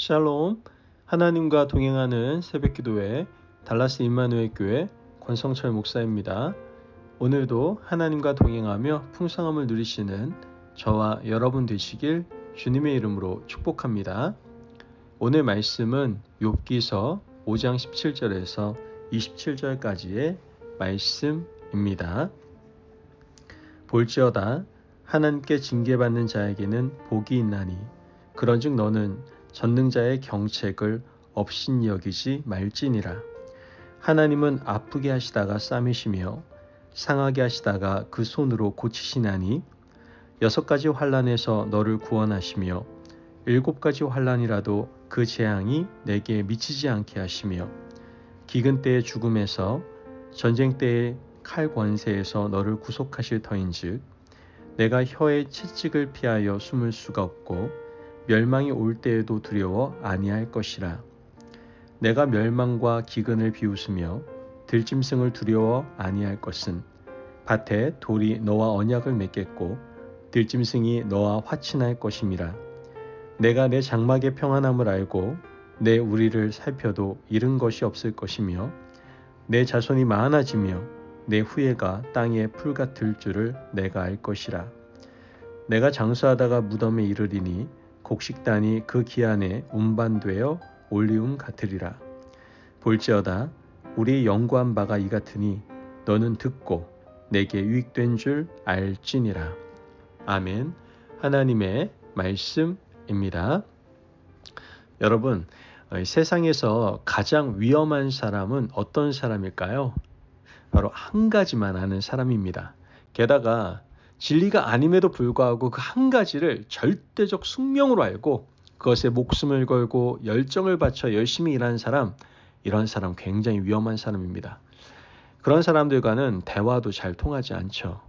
샬롬, 하나님과 동행하는 새벽기도회 달라스 임마누엘 교회 권성철 목사입니다. 오늘도 하나님과 동행하며 풍성함을 누리시는 저와 여러분 되시길 주님의 이름으로 축복합니다. 오늘 말씀은 욥기서 5장 17절에서 27절까지의 말씀입니다. 볼지어다 하나님께 징계받는 자에게는 복이 있나니 그런즉 너는 전능자의 경책을 업신여기지 말지니라. 하나님은 아프게 하시다가 싸매시며 상하게 하시다가 그 손으로 고치시나니 6가지 환난에서 너를 구원하시며 7가지 환난이라도 그 재앙이 내게 미치지 않게 하시며 기근 때의 죽음에서 전쟁 때의 칼 권세에서 너를 구속하실 터인즉 내가 혀의 채찍을 피하여 숨을 수가 없고 멸망이 올 때에도 두려워 아니할 것이라. 내가 멸망과 기근을 비웃으며 들짐승을 두려워 아니할 것은 밭에 돌이 너와 언약을 맺겠고 들짐승이 너와 화친할 것임이라. 내가 내 장막의 평안함을 알고 내 우리를 살펴도 잃은 것이 없을 것이며 내 자손이 많아지며 내 후예가 땅에 풀 같을 줄을 내가 알 것이라. 내가 장수하다가 무덤에 이르리니 곡식단이 그 기한에 운반되어 올리움 같으리라. 볼지어다 우리 연구한 바가 이 같으니 너는 듣고 내게 유익된 줄 알지니라. 아멘. 하나님의 말씀입니다. 여러분, 세상에서 가장 위험한 사람은 어떤 사람일까요? 바로 한 가지만 아는 사람입니다. 게다가 진리가 아님에도 불구하고 그 한 가지를 절대적 숙명으로 알고 그것에 목숨을 걸고 열정을 바쳐 열심히 일하는 사람, 이런 사람 굉장히 위험한 사람입니다. 그런 사람들과는 대화도 잘 통하지 않죠.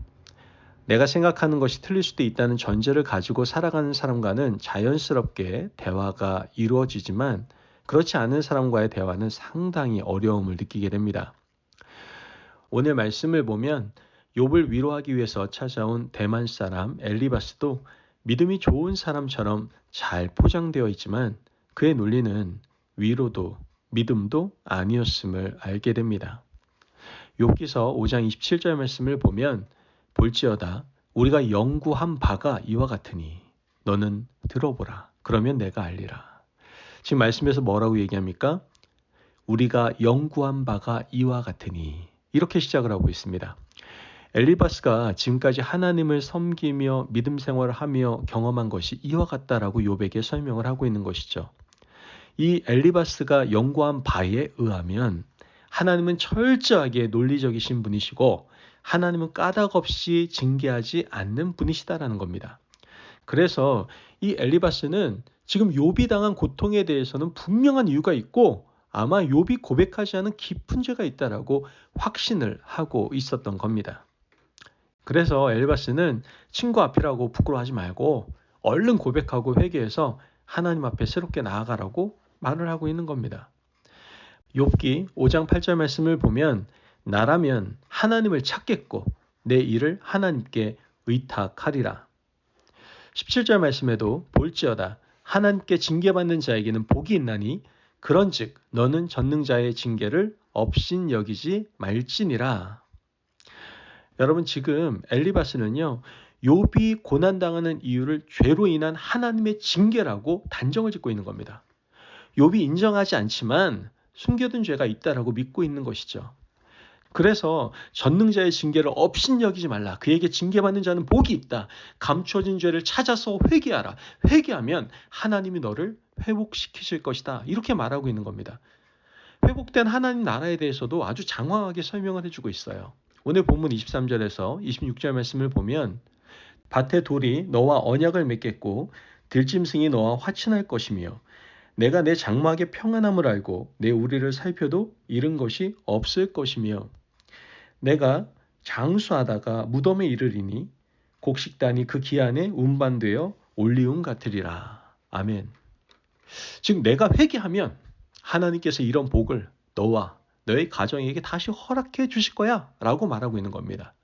내가 생각하는 것이 틀릴 수도 있다는 전제를 가지고 살아가는 사람과는 자연스럽게 대화가 이루어지지만 그렇지 않은 사람과의 대화는 상당히 어려움을 느끼게 됩니다. 오늘 말씀을 보면 욥을 위로하기 위해서 찾아온 대만 사람 엘리바스도 믿음이 좋은 사람처럼 잘 포장되어 있지만 그의 논리는 위로도 믿음도 아니었음을 알게 됩니다. 욥기서 5장 27절 말씀을 보면 볼지어다 우리가 연구한 바가 이와 같으니 너는 들어보라. 그러면 내가 알리라. 지금 말씀에서 뭐라고 얘기합니까? 우리가 연구한 바가 이와 같으니 이렇게 시작을 하고 있습니다. 엘리바스가 지금까지 하나님을 섬기며 믿음 생활을 하며 경험한 것이 이와 같다라고 욥에게 설명을 하고 있는 것이죠. 이 엘리바스가 연구한 바에 의하면 하나님은 철저하게 논리적이신 분이시고 하나님은 까닭 없이 징계하지 않는 분이시다라는 겁니다. 그래서 이 엘리바스는 지금 욥이 당한 고통에 대해서는 분명한 이유가 있고 아마 욥이 고백하지 않은 깊은 죄가 있다라고 확신을 하고 있었던 겁니다. 그래서 엘리바스는 친구 앞이라고 부끄러워하지 말고 얼른 고백하고 회개해서 하나님 앞에 새롭게 나아가라고 말을 하고 있는 겁니다. 욥기 5장 8절 말씀을 보면 나라면 하나님을 찾겠고 내 일을 하나님께 의탁하리라. 17절 말씀에도 볼지어다 하나님께 징계받는 자에게는 복이 있나니 그런즉 너는 전능자의 징계를 업신여기지 말지니라. 여러분 지금 엘리바스는요 욥이 고난당하는 이유를 죄로 인한 하나님의 징계라고 단정을 짓고 있는 겁니다. 욥이 인정하지 않지만 숨겨둔 죄가 있다라고 믿고 있는 것이죠. 그래서 전능자의 징계를 업신여기지 말라. 그에게 징계받는 자는 복이 있다. 감춰진 죄를 찾아서 회개하라. 회개하면 하나님이 너를 회복시키실 것이다. 이렇게 말하고 있는 겁니다. 회복된 하나님 나라에 대해서도 아주 장황하게 설명을 해주고 있어요. 오늘 본문 23절에서 26절 말씀을 보면 밭에 돌이 너와 언약을 맺겠고 들짐승이 너와 화친할 것이며 내가 내 장막의 평안함을 알고 내 우리를 살펴도 잃은 것이 없을 것이며 내가 장수하다가 무덤에 이르리니 곡식단이 그 기한에 운반되어 올리움 같으리라. 아멘. 즉 내가 회개하면 하나님께서 이런 복을 너와 너의 가정에게 다시 허락해 주실 거야 라고 말하고 있는 겁니다.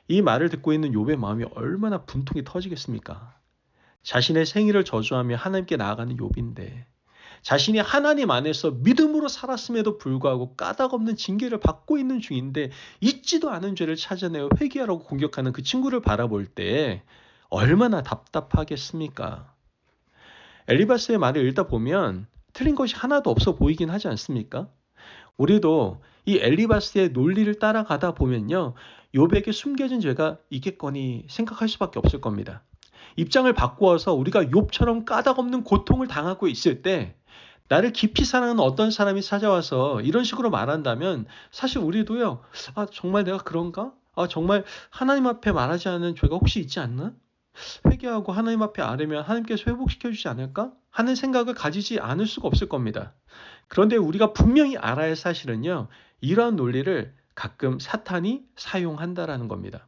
이 말을 듣고 있는 욥의 마음이 얼마나 분통이 터지겠습니까? 자신의 생일을 저주하며 하나님께 나아가는 욥인데 자신이 하나님 안에서 믿음으로 살았음에도 불구하고 까닭없는 징계를 받고 있는 중인데 잊지도 않은 죄를 찾아내어 회개하라고 공격하는 그 친구를 바라볼 때 얼마나 답답하겠습니까? 엘리바스의 말을 읽다 보면 틀린 것이 하나도 없어 보이긴 하지 않습니까? 우리도 이 엘리바스의 논리를 따라가다 보면요, 욥에게 숨겨진 죄가 있겠거니 생각할 수밖에 없을 겁니다. 입장을 바꾸어서 우리가 욥처럼 까닭없는 고통을 당하고 있을 때 나를 깊이 사랑하는 어떤 사람이 찾아와서 이런 식으로 말한다면 사실 우리도요, 정말 내가 그런가? 정말 하나님 앞에 말하지 않은 죄가 혹시 있지 않나? 회개하고 하나님 앞에 아뢰면 하나님께서 회복시켜 주지 않을까? 하는 생각을 가지지 않을 수가 없을 겁니다. 그런데 우리가 분명히 알아야 할 사실은요, 이러한 논리를 가끔 사탄이 사용한다라는 겁니다.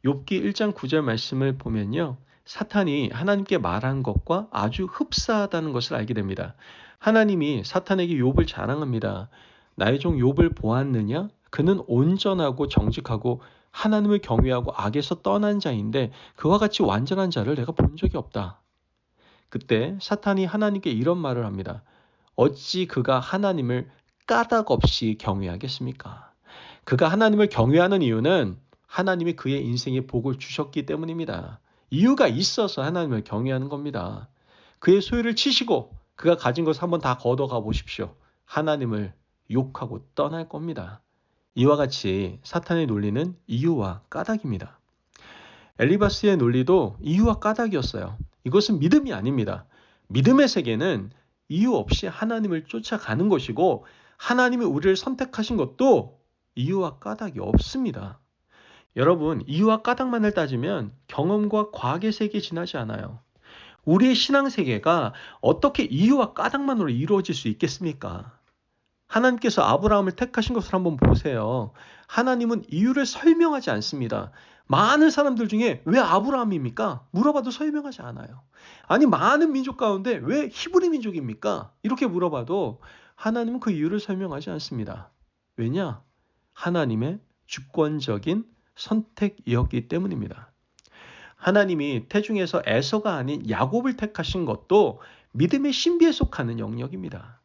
욥기 1장 9절 말씀을 보면요, 사탄이 하나님께 말한 것과 아주 흡사하다는 것을 알게 됩니다. 하나님이 사탄에게 욥을 자랑합니다. 나의 종 욥을 보았느냐? 그는 온전하고 정직하고 하나님을 경외하고 악에서 떠난 자인데 그와 같이 완전한 자를 내가 본 적이 없다. 그때 사탄이 하나님께 이런 말을 합니다. 어찌 그가 하나님을 까닭 없이 경외하겠습니까? 그가 하나님을 경외하는 이유는 하나님이 그의 인생에 복을 주셨기 때문입니다. 이유가 있어서 하나님을 경외하는 겁니다. 그의 소유를 치시고 그가 가진 것을 한번 다 걷어가 보십시오. 하나님을 욕하고 떠날 겁니다. 이와 같이 사탄의 논리는 이유와 까닭입니다. 엘리바스의 논리도 이유와 까닭이었어요. 이것은 믿음이 아닙니다. 믿음의 세계는 이유 없이 하나님을 쫓아가는 것이고 하나님이 우리를 선택하신 것도 이유와 까닭이 없습니다. 여러분, 이유와 까닭만을 따지면 경험과 과학의 세계에 지나지 않아요. 우리의 신앙 세계가 어떻게 이유와 까닭만으로 이루어질 수 있겠습니까? 하나님께서 아브라함을 택하신 것을 한번 보세요. 하나님은 이유를 설명하지 않습니다. 많은 사람들 중에 왜 아브라함입니까? 물어봐도 설명하지 않아요. 아니, 많은 민족 가운데 왜 히브리 민족입니까? 이렇게 물어봐도 하나님은 그 이유를 설명하지 않습니다. 왜냐? 하나님의 주권적인 선택이었기 때문입니다. 하나님이 태중에서 에서가 아닌 야곱을 택하신 것도 믿음의 신비에 속하는 영역입니다.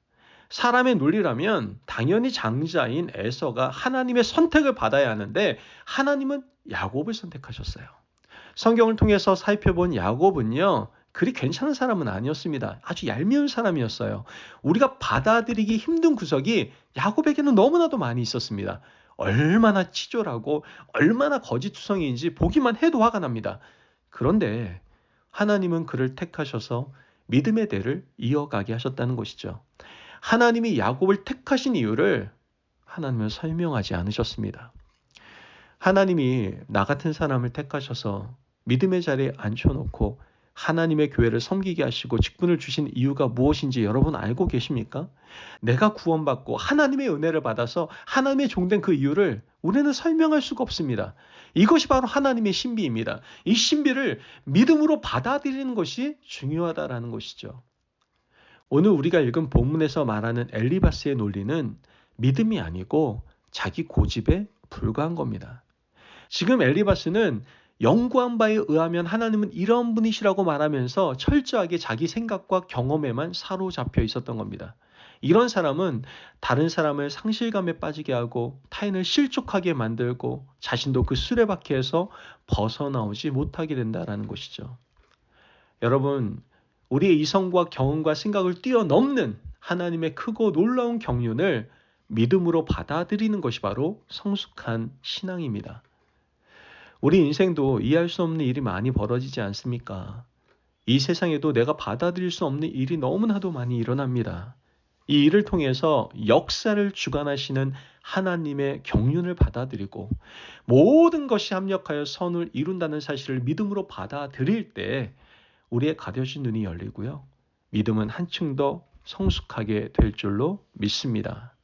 사람의 논리라면 당연히 장자인 에서가 하나님의 선택을 받아야 하는데 하나님은 야곱을 선택하셨어요. 성경을 통해서 살펴본 야곱은요, 그리 괜찮은 사람은 아니었습니다. 아주 얄미운 사람이었어요. 우리가 받아들이기 힘든 구석이 야곱에게는 너무나도 많이 있었습니다. 얼마나 치졸하고 얼마나 거짓투성이인지 보기만 해도 화가 납니다. 그런데 하나님은 그를 택하셔서 믿음의 대를 이어가게 하셨다는 것이죠. 하나님이 야곱을 택하신 이유를 하나님은 설명하지 않으셨습니다. 하나님이 나 같은 사람을 택하셔서 믿음의 자리에 앉혀놓고 하나님의 교회를 섬기게 하시고 직분을 주신 이유가 무엇인지 여러분 알고 계십니까? 내가 구원받고 하나님의 은혜를 받아서 하나님의 종된 그 이유를 우리는 설명할 수가 없습니다. 이것이 바로 하나님의 신비입니다. 이 신비를 믿음으로 받아들이는 것이 중요하다라는 것이죠. 오늘 우리가 읽은 본문에서 말하는 엘리바스의 논리는 믿음이 아니고 자기 고집에 불과한 겁니다. 지금 엘리바스는 연구한 바에 의하면 하나님은 이런 분이시라고 말하면서 철저하게 자기 생각과 경험에만 사로잡혀 있었던 겁니다. 이런 사람은 다른 사람을 상실감에 빠지게 하고 타인을 실족하게 만들고 자신도 그 수레바퀴에서 벗어나오지 못하게 된다는 것이죠. 여러분, 우리의 이성과 경험과 생각을 뛰어넘는 하나님의 크고 놀라운 경륜을 믿음으로 받아들이는 것이 바로 성숙한 신앙입니다. 우리 인생도 이해할 수 없는 일이 많이 벌어지지 않습니까? 이 세상에도 내가 받아들일 수 없는 일이 너무나도 많이 일어납니다. 이 일을 통해서 역사를 주관하시는 하나님의 경륜을 받아들이고 모든 것이 합력하여 선을 이룬다는 사실을 믿음으로 받아들일 때 우리의 가려진 눈이 열리고요. 믿음은 한층 더 성숙하게 될 줄로 믿습니다.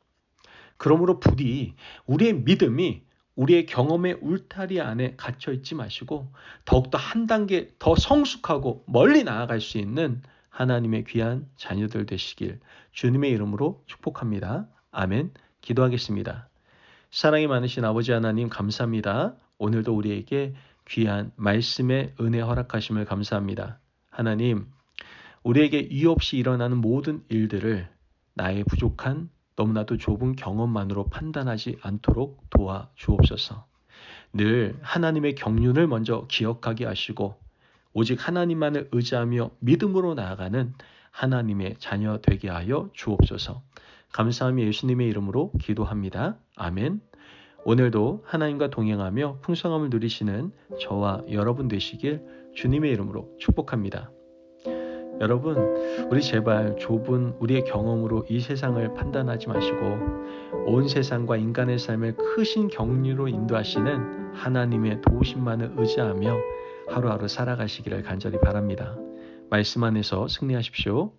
그러므로 부디 우리의 믿음이 우리의 경험의 울타리 안에 갇혀 있지 마시고 더욱더 한 단계 더 성숙하고 멀리 나아갈 수 있는 하나님의 귀한 자녀들 되시길 주님의 이름으로 축복합니다. 아멘. 기도하겠습니다. 사랑이 많으신 아버지 하나님 감사합니다. 오늘도 우리에게 귀한 말씀의 은혜 허락하심을 감사합니다. 하나님, 우리에게 이유 없이 일어나는 모든 일들을 나의 부족한 너무나도 좁은 경험만으로 판단하지 않도록 도와 주옵소서. 늘 하나님의 경륜을 먼저 기억하게 하시고 오직 하나님만을 의지하며 믿음으로 나아가는 하나님의 자녀 되게 하여 주옵소서. 감사하며 예수님의 이름으로 기도합니다. 아멘. 오늘도 하나님과 동행하며 풍성함을 누리시는 저와 여러분 되시길 주님의 이름으로 축복합니다. 여러분, 우리 제발 좁은 우리의 경험으로 이 세상을 판단하지 마시고 온 세상과 인간의 삶을 크신 경륜으로 인도하시는 하나님의 도우심만을 의지하며 하루하루 살아가시기를 간절히 바랍니다. 말씀 안에서 승리하십시오.